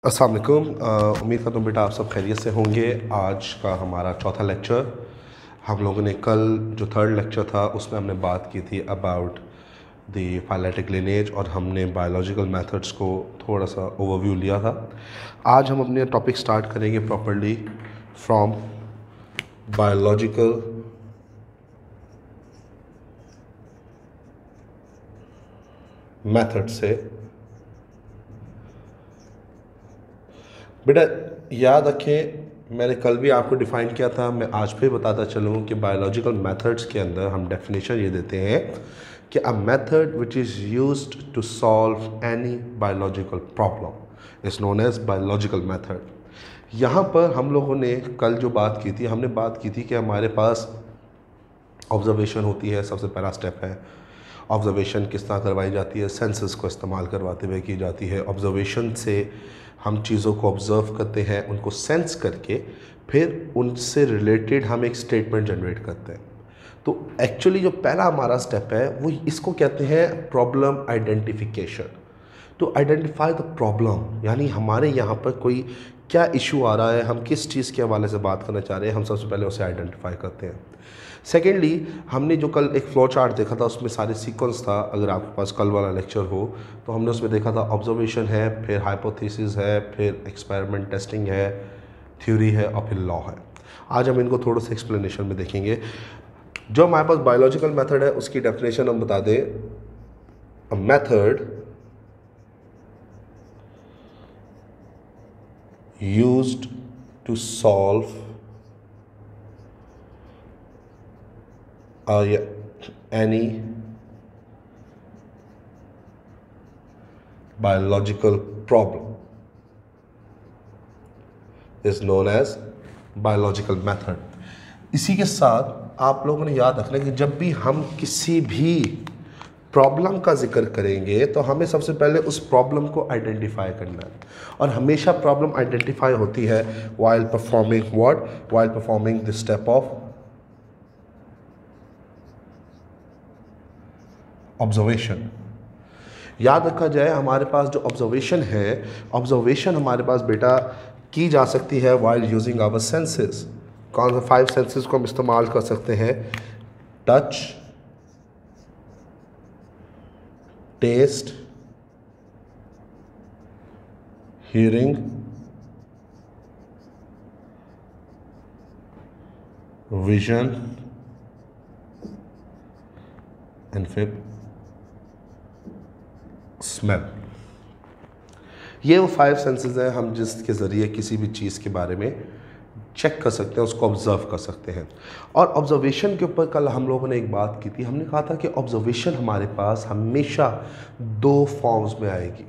अस्सलाम वालेकुम। उम्मीद करता हूँ बेटा आप सब खैरियत से होंगे। आज का हमारा चौथा लेक्चर, हम लोगों ने कल जो थर्ड लेक्चर था उसमें हमने बात की थी अबाउट द फाइलेटिक लिनेज और हमने बायोलॉजिकल मेथड्स को थोड़ा सा ओवरव्यू लिया था। आज हम अपने टॉपिक स्टार्ट करेंगे प्रॉपर्ली फ्रॉम बायोलॉजिकल मेथड से। बेटा याद रखें, मैंने कल भी आपको डिफ़ाइन किया था, मैं आज भी बताता चलूँ कि बायोलॉजिकल मेथड्स के अंदर हम डेफिनेशन ये देते हैं कि a method which is used to solve any biological problem is known as biological method. यहाँ पर हम लोगों ने कल जो बात की थी, हमने बात की थी कि हमारे पास ऑब्जर्वेशन होती है। सबसे पहला स्टेप है ऑब्जर्वेशन किस तरह करवाई जाती है, सेंसेस को इस्तेमाल करवाते हुए की जाती है। ऑब्जर्वेशन से हम चीज़ों को ऑब्ज़र्व करते हैं, उनको सेंस करके फिर उनसे रिलेटेड हम एक स्टेटमेंट जनरेट करते हैं। तो एक्चुअली जो पहला हमारा स्टेप है वो इसको कहते हैं problem identification. To identify the problem, यानी हमारे यहाँ पर कोई क्या इशू आ रहा है, हम किस चीज़ के हवाले से बात करना चाह रहे हैं, हम सबसे पहले उसे आइडेंटिफाई करते हैं। सेकेंडली, हमने जो कल एक फ्लो चार्ट देखा था उसमें सारे सीक्वेंस था। अगर आपके पास कल वाला लेक्चर हो तो हमने उसमें देखा था ऑब्जर्वेशन है, फिर हाइपोथेसिस है, फिर एक्सपेरिमेंट टेस्टिंग है, थ्योरी है और फिर लॉ है। आज हम इनको थोड़ा सा एक्सप्लेनेशन में देखेंगे। जो हमारे पास बायोलॉजिकल मेथड है उसकी डेफिनेशन हम बता दें। A method used to solve any biological problem is known as biological method। इसी के साथ आप लोगों ने याद रखना कि जब भी हम किसी भी प्रॉब्लम का जिक्र करेंगे तो हमें सबसे पहले उस प्रॉब्लम को आइडेंटिफाई करना है, और हमेशा प्रॉब्लम आइडेंटिफाई होती है while performing what, while performing the step of observation. याद रखा जाए हमारे पास जो ऑब्जर्वेशन है, ऑब्जर्वेशन हमारे पास बेटा की जा सकती है वाइल यूजिंग आवर सेंसेस। कौन से 5 सेंसेस को हम इस्तेमाल कर सकते हैं? Touch, taste, hearing, vision and फिर स्मेल। ये वो 5 सेंसेस हैं हम जिसके ज़रिए किसी भी चीज़ के बारे में चेक कर सकते हैं, उसको ऑब्ज़र्व कर सकते हैं। और ऑब्जर्वेशन के ऊपर कल हम लोगों ने एक बात की थी, हमने कहा था कि ऑब्जर्वेशन हमारे पास हमेशा 2 फॉर्म्स में आएगी।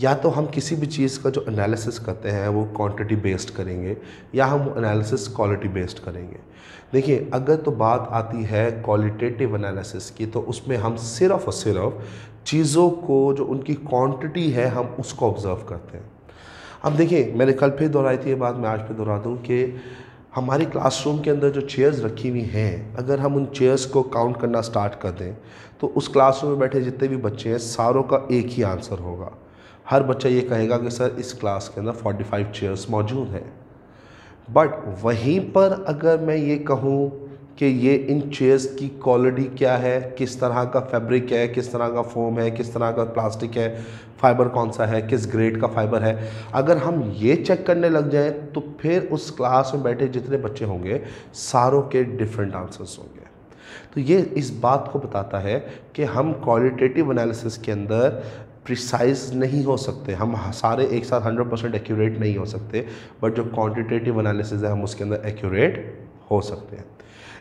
या तो हम किसी भी चीज़ का जो एनालिसिस करते हैं वो क्वांटिटी बेस्ड करेंगे, या हम एनालिसिस क्वालिटी बेस्ड करेंगे। देखिए, अगर तो बात आती है क्वालिटेटिव एनालिसिस की तो उसमें हम सिर्फ़ और सिर्फ चीज़ों को जो उनकी क्वांटिटी है हम उसको ऑब्ज़र्व करते हैं। अब देखिए, मैंने कल फिर दोहराई थी ये बात, मैं आज फिर दोहरा दूँ कि हमारी क्लासरूम के अंदर जो चेयर्स रखी हुई हैं, अगर हम उन चेयर्स को काउंट करना स्टार्ट कर दें तो उस क्लासरूम में बैठे जितने भी बच्चे हैं सारों का एक ही आंसर होगा। हर बच्चा ये कहेगा कि सर इस क्लास के अंदर 45 चेयर्स मौजूद हैं। बट वहीं पर अगर मैं ये कहूँ कि ये इन चेयर्स की क्वालिटी क्या है, किस तरह का फैब्रिक है, किस तरह का फोम है, किस तरह का प्लास्टिक है, फाइबर कौन सा है, किस ग्रेड का फाइबर है, अगर हम ये चेक करने लग जाएं तो फिर उस क्लास में बैठे जितने बच्चे होंगे सारों के डिफरेंट आंसर्स होंगे। तो ये इस बात को बताता है कि हम क्वालिटेटिव एनालिसिस के अंदर प्रिसाइज नहीं हो सकते, हम सारे एक साथ 100% एक्यूरेट नहीं हो सकते, बट जो क्वांटिटेटिव एनालिसिस है हम उसके अंदर एक्यूरेट हो सकते हैं।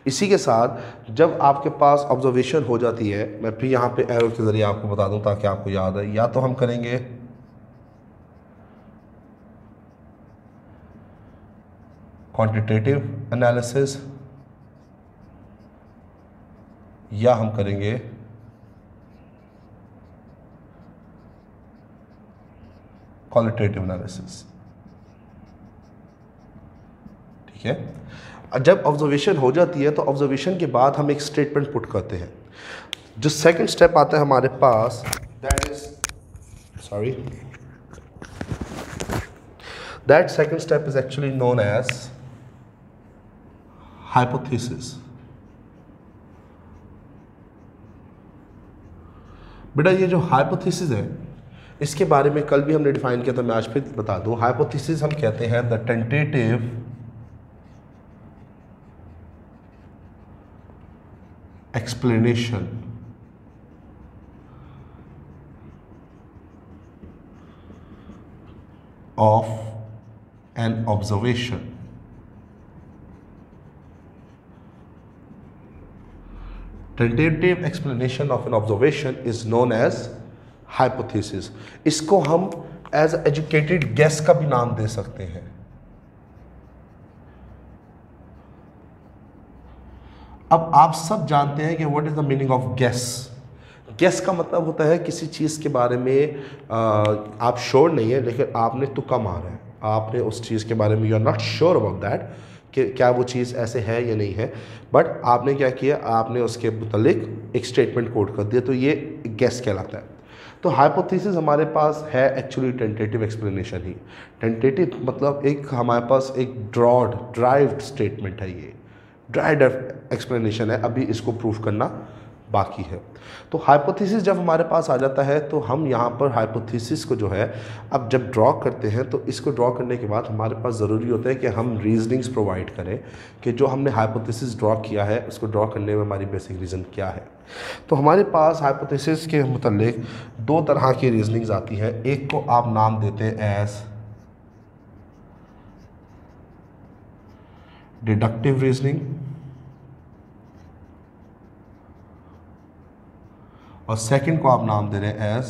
इसी के साथ जब आपके पास ऑब्जर्वेशन हो जाती है, मैं फिर यहाँ पे एरो के ज़रिए आपको बता दूँ ताकि आपको याद है, या तो हम करेंगे क्वांटिटेटिव एनालिसिस या हम करेंगे क्वालिटेटिव एनालिसिस। ठीक है। जब ऑब्जर्वेशन हो जाती है तो ऑब्जर्वेशन के बाद हम एक स्टेटमेंट पुट करते हैं। जो सेकंड स्टेप आता है हमारे पास, that is That second step is actually known as hypothesis. बेटा ये जो हाइपोथेसिस है इसके बारे में कल भी हमने डिफाइन किया था, मैं आज फिर बता दूं। हाइपोथेसिस हम कहते हैं the tentative explanation of an observation. Tentative explanation of an observation is known as hypothesis. इसको हम as educated guess का भी नाम दे सकते हैं। अब आप सब जानते हैं कि what is the meaning of guess? Guess का मतलब होता है किसी चीज़ के बारे में आप श्योर नहीं है लेकिन आपने तुक्का मारा है, आपने उस चीज़ के बारे में you are not sure about that कि क्या वो चीज़ ऐसे है या नहीं है, बट आपने क्या किया, आपने उसके मुतालिक एक स्टेटमेंट कोट कर दिया, तो ये गेस कहलाता है। तो हाइपोथेसिस हमारे पास है एक्चुअली टेंटेटिव एक्सप्लेनेशन ही। टेंटेटिव मतलब एक हमारे पास एक ड्राइव्ड स्टेटमेंट है, ये ड्राइव्ड एक्सप्लेनेशन है, अभी इसको प्रूफ करना बाकी है। तो हाइपोथेसिस जब हमारे पास आ जाता है तो हम यहाँ पर हाइपोथेसिस को जो है अब जब ड्रॉ करते हैं तो इसको ड्रॉ करने के बाद हमारे पास ज़रूरी होता है कि हम रीजनिंग्स प्रोवाइड करें कि जो हमने हाइपोथेसिस ड्रॉ किया है उसको ड्रॉ करने में हमारी बेसिक रीज़न क्या है। तो हमारे पास हाइपोथेसिस के मुतालिक दो तरह की रीजनिंग्स आती हैं। एक को आप नाम देते हैं एज डिडक्टिव रीजनिंग और सेकंड को आप नाम दे रहे हैं एज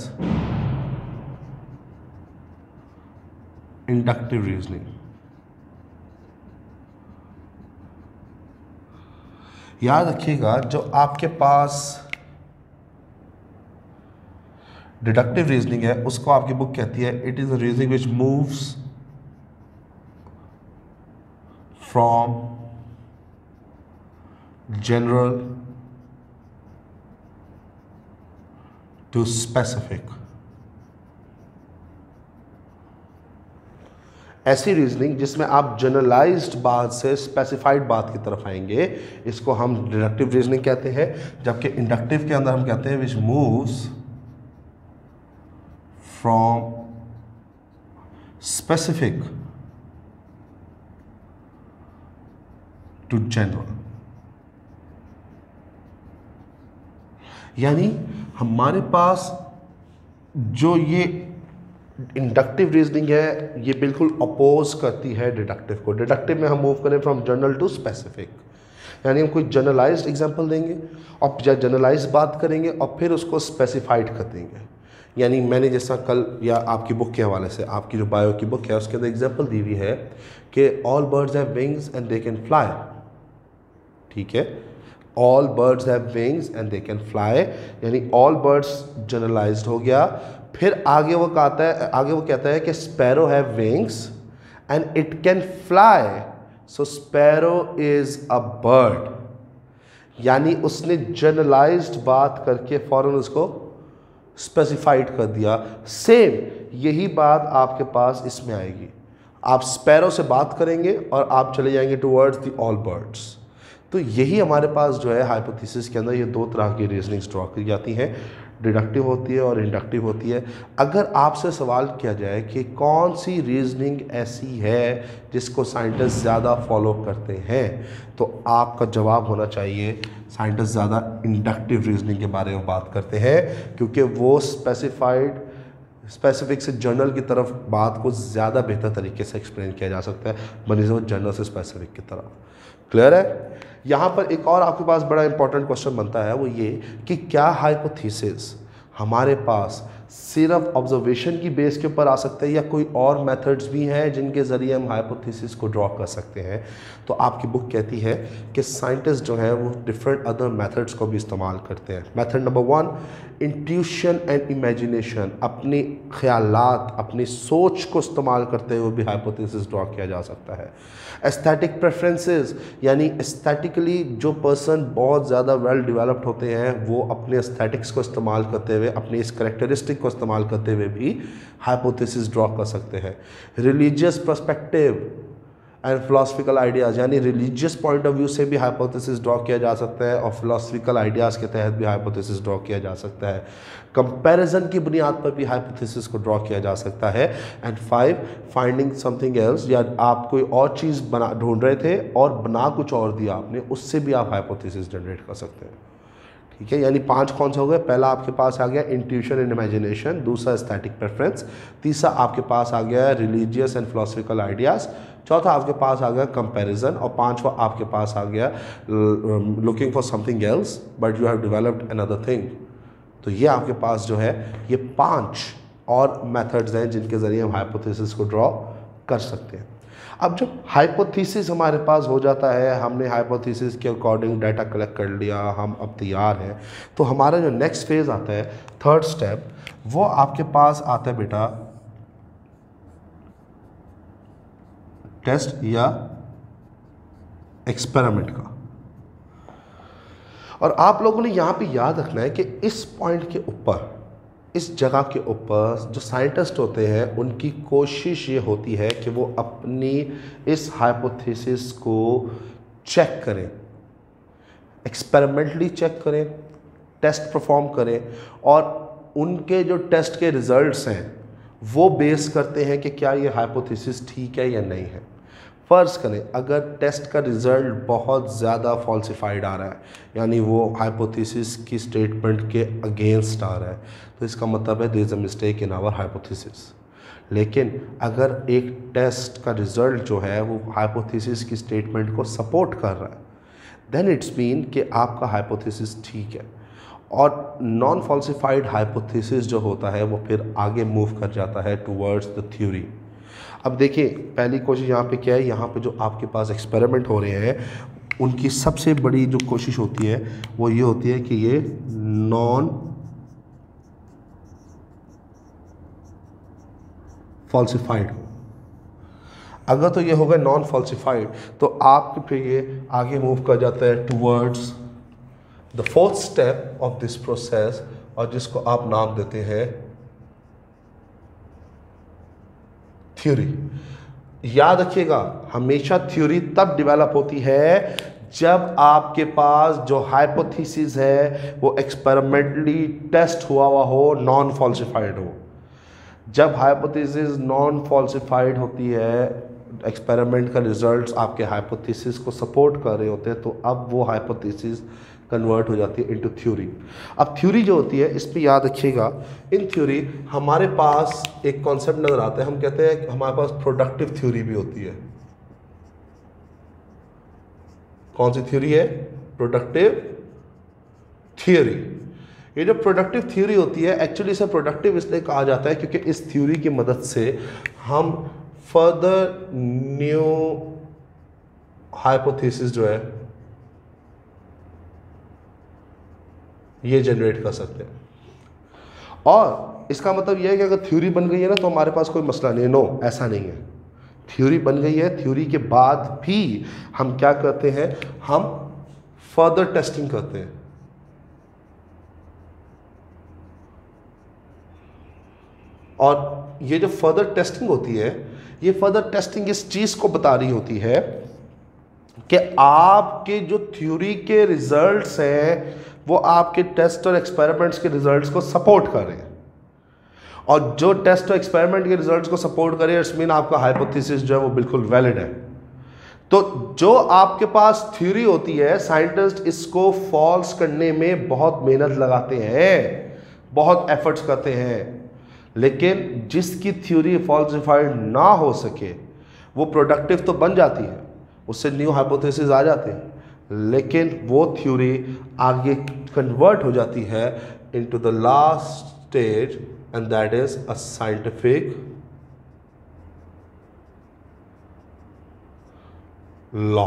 इंडक्टिव रीजनिंग। याद रखिएगा जो आपके पास डिडक्टिव रीजनिंग है उसको आपकी बुक कहती है it is a reasoning which moves from general to specific. ऐसी रीजनिंग जिसमें आप जनरलाइज्ड बात से स्पेसिफाइड बात की तरफ आएंगे, इसको हम डिडक्टिव रीजनिंग कहते हैं। जबकि इंडक्टिव के अंदर हम कहते हैं which moves from specific to general. यानी हमारे पास जो ये इंडक्टिव रीजनिंग है ये बिल्कुल अपोज करती है डिडक्टिव को। डिडक्टिव में हम मूव करें फ्रॉम जनरल टू स्पेसिफिक, यानी हम कोई जनरलाइज्ड एग्जांपल देंगे और जनरलाइज्ड बात करेंगे और फिर उसको स्पेसिफाइड कर देंगे। यानी मैंने जैसा कल या आपकी बुक के हवाले से, आपकी जो बायो की बुक है उसके अंदर एग्जांपल दी हुई है कि all birds have wings and they can fly. ठीक है, all birds have wings and they can fly, यानी ऑल बर्ड्स जनरलाइज्ड हो गया। फिर आगे वो कहता है कि sparrow have wings and it can fly, so sparrow is a bird. यानी उसने जनरलाइज्ड बात करके फौरन उसको स्पेसिफाइड कर दिया। सेम यही बात आपके पास इसमें आएगी। आप स्पैरो से बात करेंगे और आप चले जाएंगे टुवर्ड्स द ऑल बर्ड्स। तो यही हमारे पास जो है हाइपोथेसिस के अंदर ये दो तरह की रीजनिंग्स ड्रॉ की जाती हैं, डिडक्टिव होती है और इंडक्टिव होती है। अगर आपसे सवाल किया जाए कि कौन सी रीजनिंग ऐसी है जिसको साइंटिस्ट ज़्यादा फॉलो करते हैं, तो आपका जवाब होना चाहिए साइंटिस्ट ज़्यादा इंडक्टिव रीजनिंग के बारे में बात करते हैं, क्योंकि वो स्पेसिफिक से जनरल की तरफ बात को ज़्यादा बेहतर तरीके से एक्सप्लेन किया जा सकता है बनिस्बत जनरल से स्पेसिफिक की तरफ। क्लियर है? यहाँ पर एक और आपके पास बड़ा इंपॉर्टेंट क्वेश्चन बनता है, वो ये कि क्या हाइपोथेसिस हमारे पास सिर्फ ऑब्जर्वेशन की बेस के ऊपर आ सकता है या कोई और मेथड्स भी हैं जिनके ज़रिए हम हाइपोथेसिस को ड्रॉ कर सकते हैं। तो आपकी बुक कहती है कि साइंटिस्ट जो हैं वो डिफरेंट अदर मेथड्स को भी इस्तेमाल करते हैं। Method number 1, intuition and imagination. अपनी ख्यालात, अपनी सोच को इस्तेमाल करते हुए भी हाइपोथेसिस ड्रॉ किया जा सकता है। एस्थेटिक प्रेफरेंसेस, यानी एस्थेटिकली जो पर्सन बहुत ज़्यादा वेल डेवलप्ड होते हैं वो अपने एस्थेटिक्स को इस्तेमाल करते हुए, अपनी इस करेक्टरिस्टिक को इस्तेमाल करते हुए भी हाइपोथेसिस ड्रॉ कर सकते हैं। Religious perspective and philosophical ideas, यानी रिलीजियस पॉइंट ऑफ व्यू से भी हाइपोथेसिस ड्रॉ किया जा सकता है और फिलोसफिकल आइडियाज़ के तहत भी हाइपोथेसिस ड्रॉ किया जा सकता है। कंपैरिजन की बुनियाद पर भी हाइपोथेसिस को ड्रॉ किया जा सकता है। एंड 5, फाइंडिंग समथिंग एल्स, या आप कोई और चीज़ बना ढूंढ रहे थे और बना कुछ और दिया आपने, उससे भी आप हाइपोथेसिस जनरेट कर सकते हैं। ठीक है, यानी 5 कौन से हो गए? पहला आपके पास आ गया इंट्यूशन एंड इमेजिनेशन, दूसरा एस्थेटिक प्रेफरेंस, तीसरा आपके पास आ गया रिलीजियस एंड फिलोसफिकल आइडियाज़, चौथा आपके पास आ गया कंपैरिजन, और पांचवा आपके पास आ गया looking for something else but you have developed another thing. तो ये आपके पास जो है ये 5 और मेथड्स हैं जिनके ज़रिए हम हाइपोथेसिस को ड्रॉ कर सकते हैं। अब जब हाइपोथेसिस हमारे पास हो जाता है, हमने हाइपोथेसिस के अकॉर्डिंग डाटा कलेक्ट कर लिया, हम अब तैयार हैं, तो हमारा जो नेक्स्ट फेज़ आता है, थर्ड स्टेप, वो आपके पास आता है बेटा टेस्ट या एक्सपेरिमेंट का। और आप लोगों ने यहाँ पे याद रखना है कि इस पॉइंट के ऊपर, इस जगह के ऊपर जो साइंटिस्ट होते हैं उनकी कोशिश ये होती है कि वो अपनी इस हाइपोथेसिस को चेक करें, एक्सपेरिमेंटली चेक करें, टेस्ट परफॉर्म करें, और उनके जो टेस्ट के रिजल्ट्स हैं वो बेस करते हैं कि क्या ये हाइपोथेसिस ठीक है या नहीं है। फ़र्ज़ करें अगर टेस्ट का रिज़ल्ट बहुत ज़्यादा फॉल्सिफाइड आ रहा है, यानी वो हाइपोथेसिस की स्टेटमेंट के अगेंस्ट आ रहा है, तो इसका मतलब है there is a mistake in our hypothesis. लेकिन अगर एक टेस्ट का रिज़ल्ट जो है वो हाइपोथेसिस की स्टेटमेंट को सपोर्ट कर रहा है, देन इट्स मीन कि आपका हाइपोथेसिस ठीक है। और नॉन फॉल्सिफाइड हाइपोथेसिस जो होता है वो फिर आगे मूव कर जाता है टुवर्ड्स द थ्योरी। अब देखिए पहली कोशिश यहाँ पे क्या है, यहाँ पे जो आपके पास एक्सपेरिमेंट हो रहे हैं उनकी सबसे बड़ी जो कोशिश होती है वो ये होती है कि ये नॉन फॉल्सिफाइड हो। अगर तो ये होगा नॉन फॉल्सिफाइड तो आपके फिर ये आगे मूव कर जाता है towards the fourth step of this process, और जिसको आप नाम देते हैं थ्योरी। याद रखिएगा हमेशा थ्योरी तब डेवलप होती है जब आपके पास जो हाइपोथेसिस है वो एक्सपेरिमेंटली टेस्ट हुआ हो, नॉन फॉल्सिफाइड हो। जब हाइपोथेसिस नॉन फॉल्सिफाइड होती है, एक्सपेरिमेंट का रिजल्ट्स आपके हाइपोथेसिस को सपोर्ट कर रहे होते हैं, तो अब वो हाइपोथेसिस कन्वर्ट हो जाती है इनटू थ्योरी। अब थ्योरी जो होती है इस पे याद रखिएगा, इन थ्योरी हमारे पास एक कॉन्सेप्ट नज़र आता है, हम कहते हैं कि हमारे पास प्रोडक्टिव थ्योरी भी होती है। कौन सी थ्योरी है? Productive theory. ये जो प्रोडक्टिव थ्योरी होती है, एक्चुअली इसे प्रोडक्टिव इसलिए कहा जाता है क्योंकि इस थ्योरी की मदद से हम फर्दर न्यू हाइपोथेसिस जो है ये जनरेट कर सकते हैं। और इसका मतलब यह है कि अगर थ्योरी बन गई है ना तो हमारे पास कोई मसला नहीं है। नो, ऐसा नहीं है। थ्योरी बन गई है, थ्योरी के बाद भी हम क्या करते हैं, हम फर्दर टेस्टिंग करते हैं। और ये जो फर्दर टेस्टिंग होती है, ये फर्दर टेस्टिंग इस चीज़ को बता रही होती है कि आपके जो थ्योरी के रिजल्ट्स हैं वो आपके टेस्ट और एक्सपेरिमेंट्स के रिजल्ट्स को सपोर्ट कर रहे हैं, और जो टेस्ट और एक्सपेरिमेंट के रिजल्ट्स को सपोर्ट करे इट्स मीन आपका हाइपोथेसिस जो है वो बिल्कुल वैलिड है। तो जो आपके पास थ्योरी होती है, साइंटिस्ट इसको फॉल्स करने में बहुत मेहनत लगाते हैं, बहुत एफर्ट्स करते हैं, लेकिन जिसकी थ्योरी फॉल्सिफाइड ना हो सके वो प्रोडक्टिव तो बन जाती है, उससे न्यू हाइपोथेसिस आ जाते हैं, लेकिन वो थ्योरी आगे कन्वर्ट हो जाती है into the last stage, and that is a scientific law.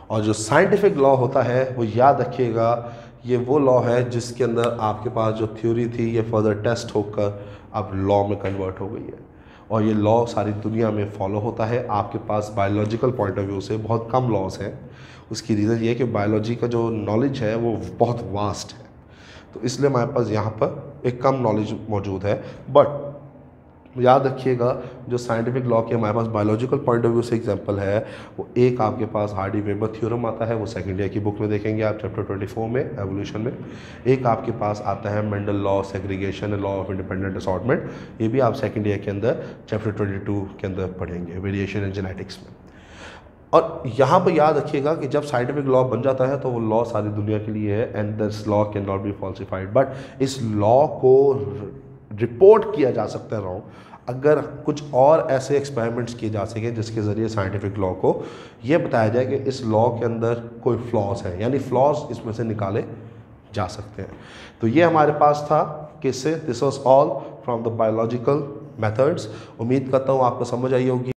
और जो साइंटिफिक लॉ होता है वो याद रखिएगा, ये वो लॉ है जिसके अंदर आपके पास जो थ्योरी थी ये फर्दर टेस्ट होकर अब लॉ में कन्वर्ट हो गई है, और ये लॉ सारी दुनिया में फॉलो होता है। आपके पास बायोलॉजिकल पॉइंट ऑफ व्यू से बहुत कम लॉज हैं। उसकी रीज़न ये है कि बायोलॉजी का जो नॉलेज है वो बहुत वास्ट है। तो इसलिए हमारे पास यहाँ पर एक कम नॉलेज मौजूद है। बट याद रखिएगा जो साइंटिफिक लॉ के हमारे पास बायोलॉजिकल पॉइंट ऑफ व्यू से एग्जांपल है, वो एक आपके पास हार्डी वेबर थ्योरम आता है, वो सेकेंड ईयर की बुक में देखेंगे आप चैप्टर 24 में एवोल्यूशन में। एक आपके पास आता है Mendel law segregation, law of independent assortment, ये भी आप सेकेंड ईयर के अंदर चैप्टर 22 के अंदर पढ़ेंगे, वेरिएशन इन जेनेटिक्स में। और यहाँ पर याद रखिएगा कि जब साइंटिफिक लॉ बन जाता है तो वो लॉ सारी दुनिया के लिए है, and this law can not be falsified. But इस लॉ को रिपोर्ट किया जा सकता है रॉन्ग अगर कुछ और ऐसे एक्सपेरिमेंट्स किए जा सकें जिसके ज़रिए साइंटिफिक लॉ को ये बताया जाए कि इस लॉ के अंदर कोई फ्लॉज है, यानी फ्लॉज इसमें से निकाले जा सकते हैं। तो ये हमारे पास था किससे, this was all from the biological methods. उम्मीद करता हूँ आपको समझ आई होगी।